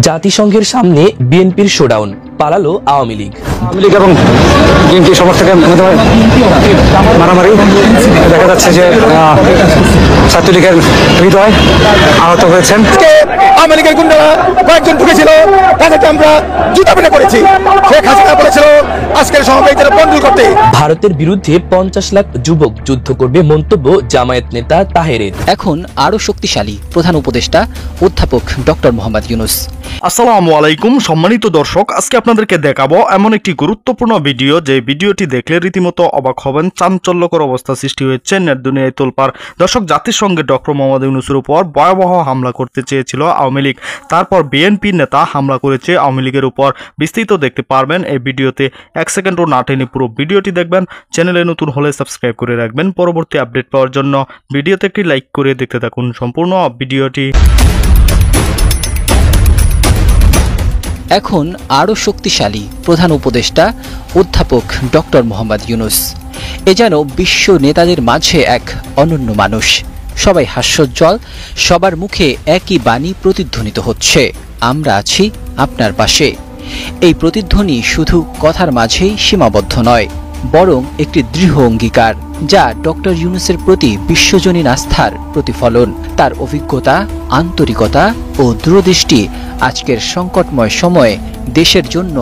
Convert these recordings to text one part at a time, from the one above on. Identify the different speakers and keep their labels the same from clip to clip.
Speaker 1: জাতিসংঘের সামনে বিএনপির শোডাউন, পালালো আওয়ামী লীগ।
Speaker 2: আওয়ামী লীগ এবং বিএনপি সমর্থকের মারামারি দেখা যাচ্ছে যে ছাত্রলীগের হৃদয় আহত হয়েছেন।
Speaker 3: আওয়ামী লীগের গুন্ডারা কয়েকজন ঢুকেছিল, তাদেরকে আমরা জুতা পেটা করেছি। শেখ হাসিনা বলেছিল আজকের সমাবেশ বন্ধ করতে।
Speaker 1: ভারতের বিরুদ্ধে 50 লাখ যুবক যুদ্ধ করবে, মন্তব্য জামায়াত নেতা তাহেরের।
Speaker 4: এখন আরো শক্তিশালী প্রধান উপদেষ্টা অধ্যাপক ডক্টর মোহাম্মদ ইউনূস।
Speaker 5: আসসালামু আলাইকুম সম্মানিত দর্শক, আজকে আপনাদেরকে দেখাবো এমন একটি গুরুত্বপূর্ণ ভিডিও, যে ভিডিওটি দেখলে রীতিমতো অবাক হবেন। চাঞ্চল্যকর অবস্থা সৃষ্টি হয়েছে নেট দুনিয়ায় তোলপাড়। দর্শক, জাতিসংঘে ডক্টর মোহাম্মদ ইউনূসের উপর ভয়াবহ হামলা করতে চেয়েছিল আওয়ামী লীগ, তারপর বিএনপি নেতা হামলা করেছে আওয়ামী লীগের উপর। বিস্তৃত দেখতে পারবেন এই ভিডিওতে। 1 সেকেন্ডও না টেনে পুরো ভিডিওটি দেখবেন। চ্যানেলে নতুন হলে সাবস্ক্রাইব করে রাখবেন পরবর্তী আপডেট পাওয়ার জন্য। ভিডিওতে একটি লাইক করে দেখতে থাকুন সম্পূর্ণ ভিডিওটি।
Speaker 4: এখন আরো শক্তিশালী প্রধান উপদেষ্টা অধ্যাপক ডক্টর মোহাম্মদ ইউনূস। এ যেন বিশ্ব নেতাদের মাঝে এক অনন্য মানুষ। সবাই হাস্যোজ্জ্বল, সবার মুখে একই বাণী প্রতিধ্বনিত হচ্ছে, আমরা আছি আপনার পাশে। এই প্রতিধ্বনি শুধু কথার মাঝেই সীমাবদ্ধ নয়, বরং একটি দৃঢ় অঙ্গীকার, যা ডক্টর ইউনূসের প্রতি বিশ্বজনীন আস্থার প্রতিফলন। তার অভিজ্ঞতা, আন্তরিকতা ও দূরদৃষ্টি আজকের সংকটময় সময়ে দেশের জন্য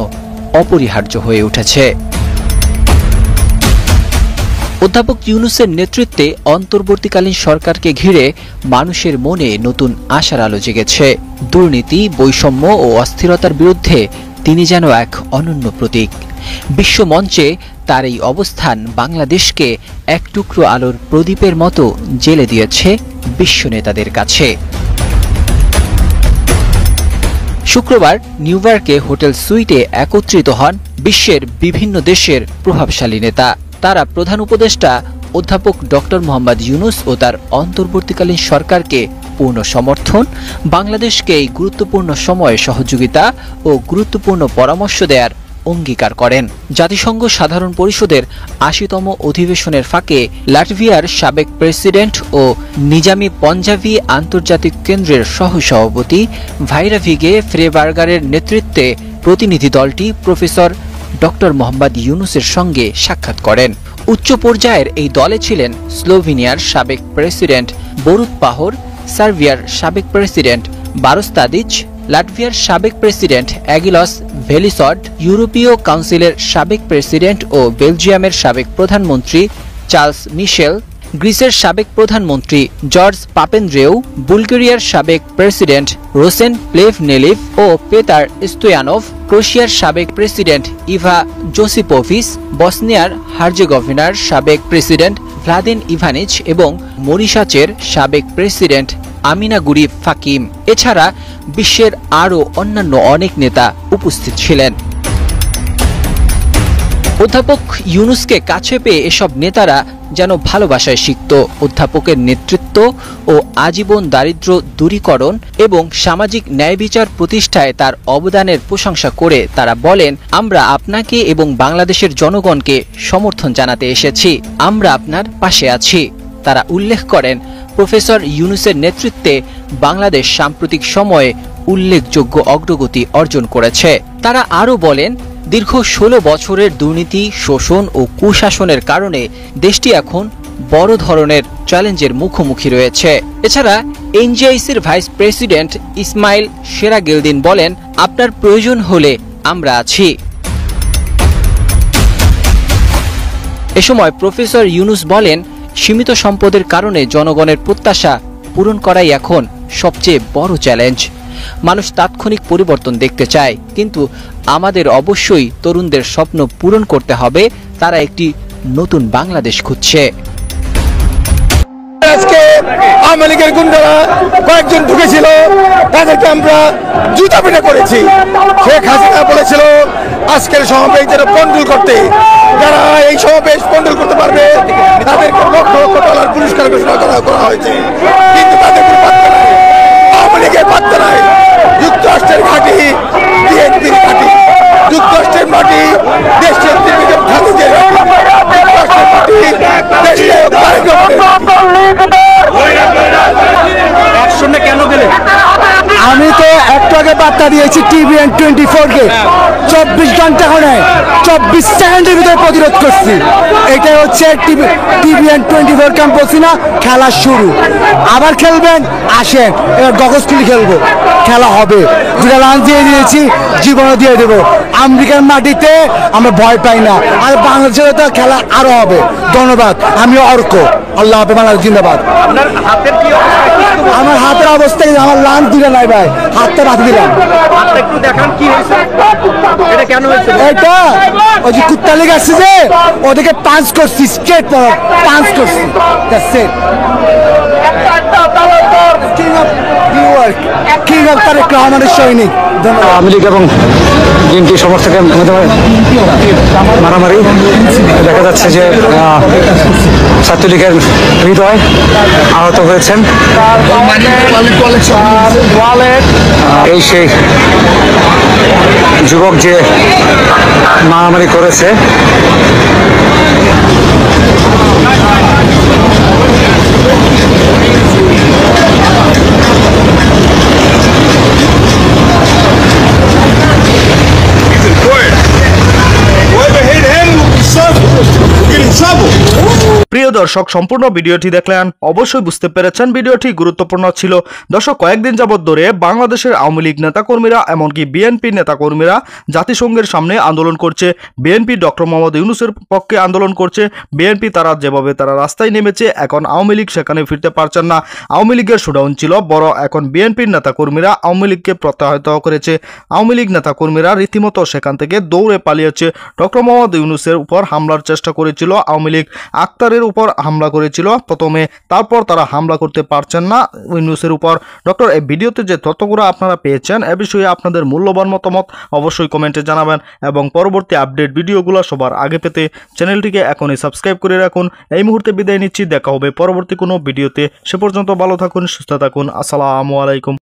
Speaker 4: অপরিহার্য হয়ে উঠেছে। অধ্যাপক ইউনূসের নেতৃত্বে অন্তর্বর্তীকালীন সরকারকে ঘিরে মানুষের মনে নতুন আশার আলো জেগেছে। দুর্নীতি, বৈষম্য ও অস্থিরতার বিরুদ্ধে তিনি যেন এক অনন্য প্রতীক। বিশ্বমঞ্চে তার এই অবস্থান বাংলাদেশকে এক টুকরো আলোর প্রদীপের মতো জ্বেলে দিয়েছে বিশ্ব নেতাদের কাছে। শুক্রবার নিউ ইয়র্কে হোটেল সুইটে একত্রিত হন বিশ্বের বিভিন্ন দেশের প্রভাবশালী নেতা। তারা প্রধান উপদেষ্টা অধ্যাপক ডক্টর মোহাম্মদ ইউনূস ও তার অন্তর্বর্তীকালীন সরকারকে পূর্ণ সমর্থন, বাংলাদেশকে এই গুরুত্বপূর্ণ সময়ে সহযোগিতা ও গুরুত্বপূর্ণ পরামর্শ দেওয়ার অঙ্গীকার করেন। জাতিসংঘ সাধারণ পরিষদের 80তম অধিবেশনের ফাঁকে লাটভিয়ার সাবেক প্রেসিডেন্ট ও নিজামি পঞ্জাবি আন্তর্জাতিক কেন্দ্রের সহসভাপতি ভাইরাভিগে ফ্রেবার্গারের নেতৃত্বে প্রতিনিধি দলটি প্রফেসর ডক্টর মোহাম্মদ ইউনূসের সঙ্গে সাক্ষাৎ করেন। উচ্চ পর্যায়ের এই দলে ছিলেন স্লোভেনিয়ার সাবেক প্রেসিডেন্ট বরুত পাহর, সার্বিয়ার সাবেক প্রেসিডেন্ট বারোস তাদিচ, লাটভিয়ার সাবেক প্রেসিডেন্ট অ্যাগিলস ভেলিসড, ইউরোপীয় কাউন্সিলের সাবেক প্রেসিডেন্ট ও বেলজিয়ামের সাবেক প্রধানমন্ত্রী চার্লস মিশেল, গ্রিসের সাবেক প্রধানমন্ত্রী জর্জ পাপেন্দ্রেউ, বুলগেরিয়ার সাবেক প্রেসিডেন্ট রোসেন প্লেভনেলিভ ও পেতার স্টোয়ানভ, ক্রোয়েশিয়ার সাবেক প্রেসিডেন্ট ইভা জোসিপোভিচ, বসনিয়ার হার্জেগোভিনার সাবেক প্রেসিডেন্ট ভ্লাদিন ইভানিচ এবং মরিশাসের সাবেক প্রেসিডেন্ট আমিনা গুরিব ফাকিম। এছাড়া বিশ্বের আরও অন্যান্য অনেক নেতা উপস্থিত ছিলেন। অধ্যাপক ইউনূসকে কাছে পেয়ে এসব নেতারা যেন ভালোবাসায় সিক্ত। অধ্যাপকের নেতৃত্ব ও আজীবন দারিদ্র্য দূরীকরণ এবং সামাজিক ন্যায় বিচার প্রতিষ্ঠায় তার অবদানের প্রশংসা করে তারা বলেন, আমরা আপনাকে এবং বাংলাদেশের জনগণকে সমর্থন জানাতে এসেছি, আমরা আপনার পাশে আছি। তারা উল্লেখ করেন, প্রফেসর ইউনূসের নেতৃত্বে বাংলাদেশ সাম্প্রতিক সময়ে উল্লেখযোগ্য অগ্রগতি অর্জন করেছে। তারা আরও বলেন, দীর্ঘ 16 বছরের দুর্নীতি, শোষণ ও কুশাসনের কারণে দেশটি এখন বড় ধরনের চ্যালেঞ্জের মুখোমুখি রয়েছে। এছাড়া এনজিআইসির ভাইস প্রেসিডেন্ট ইসমাইল সেরাগেলদিন বলেন, আপনার প্রয়োজন হলে আমরা আছি। এ সময় প্রফেসর ইউনূস বলেন, সীমিত সম্পদের কারণে জনগণের প্রত্যাশা পূরণ করাই এখন সবচেয়ে বড় চ্যালেঞ্জ। মানুষ তাৎক্ষণিক পরিবর্তন দেখতে চায়, কিন্তু আমাদের অবশ্যই তরুণদের স্বপ্ন পূরণ করতে হবে। তারা একটি নতুন বাংলাদেশ খুঁজছে।
Speaker 3: আজকে আওয়ামী লীগের গুন্ডারা কয়েকজন ঢুকেছিল, তাদেরকে আমরা জুতা পেটা করেছি। শেখ হাসিনা বলেছিল আজকের সমাবেশ বন্ধ করতে। যারা এই সমাবেশ বন্ধ করতে পারবে তাদেরকে লক্ষ লক্ষ ডলার পুরস্কার ঘোষণা করা হয়েছে, কিন্তু তাদের কোনো পাত্তা নাই। আওয়ামী লীগের পাত্তা নাই। যুক্তরাষ্ট্রের ঘাঁটি, বিএনপির ঘাঁটি, যুক্তরাষ্ট্রের মাটি দেশের যুক্তরাষ্ট্রের মাটি দেশের
Speaker 2: কেন গেলে? আমি তো একটু আগে
Speaker 6: বার্তা দিয়েছি TVN 24-কে 24 ঘন্টা করে 24 সেকেন্ডের ভিতরে প্রতিরোধ করছি। এটাই হচ্ছে TVN 24 কে আমি বলছি না খেলা শুরু। আবার খেলবেন আসেন, এবার গগসকুলি খেলবো, খেলা হবে। যেটা রান দিয়ে দিয়েছি জীবনও দিয়ে দেবো। আমেরিকার মাটিতে আমরা ভয় পাই না, আর বাংলাদেশের তো খেলা আরো হবে। ধন্যবাদ। আমি অর্ক। আল্লাহ হাফেজ, বাংলাদেশ জিন্দাবাদ। আমার হাতের অবস্থা আমার লাঞ্চ দিলে নাই ভাই, হাতটা রাখি দিলাম। এটা ওই যে কুত্তা লেগে আসছে যে ওদেরকে পাঞ্চ করছি, স্ট্রেট পাঞ্চ করছি। কিং অফ তারেক রহমানের সৈনিক।
Speaker 2: আওয়ামী লীগ এবং বিএনপি সমর্থকের মধ্যে মারামারি দেখা যাচ্ছে যে ছাত্রলীগের হৃদয় আহত হয়েছেন। এই সেই যুবক যে মারামারি করেছে।
Speaker 5: প্রিয় দর্শক, সম্পূর্ণ ভিডিওটি দেখলেন, অবশ্যই বুঝতে পেরেছেন ভিডিওটি গুরুত্বপূর্ণ ছিল। দর্শক, কয়েকদিন যাবত ধরে বাংলাদেশের আওয়ামী লীগ নেতাকর্মীরা এমনকি বিএনপি নেতাকর্মীরা জাতিসংঘের সামনে আন্দোলন করছে। বিএনপি ডক্টর মোহাম্মদ ইউনূসের পক্ষে আন্দোলন করছে। বিএনপি তারা যেভাবে রাস্তায় নেমেছে, এখন আওয়ামী লীগ সেখানে ফিরতে পারছেন না। আওয়ামী লীগের শোডাউন ছিল বড়, এখন বিএনপির নেতাকর্মীরা আওয়ামী লীগকে প্রত্যাহৃত করেছে। আওয়ামী লীগ নেতাকর্মীরা রীতিমতো সেখান থেকে দৌড়ে পালিয়েছে। ডক্টর মোহাম্মদ ইউনূসের উপর হামলার চেষ্টা করেছিল আওয়ামী লীগ, আক্তারের উপর হামলা করেছিল প্রথমে, তারপর তারা হামলা করতে পারছেন না ইউনূসের উপর। ডক্টর, এই ভিডিওতে যে তথ্যগুলো আপনারা পেয়েছেন এ বিষয়ে আপনাদের মূল্যবান মতামত অবশ্যই কমেন্টে জানাবেন, এবং পরবর্তী আপডেট ভিডিওগুলো সবার আগে পেতে চ্যানেলটিকে এখনই সাবস্ক্রাইব করে রাখুন। এই মুহূর্তে বিদায় নিচ্ছি, দেখা হবে পরবর্তী কোনো ভিডিওতে। সে পর্যন্ত ভালো থাকুন, সুস্থ থাকুন। আসসালামু আলাইকুম।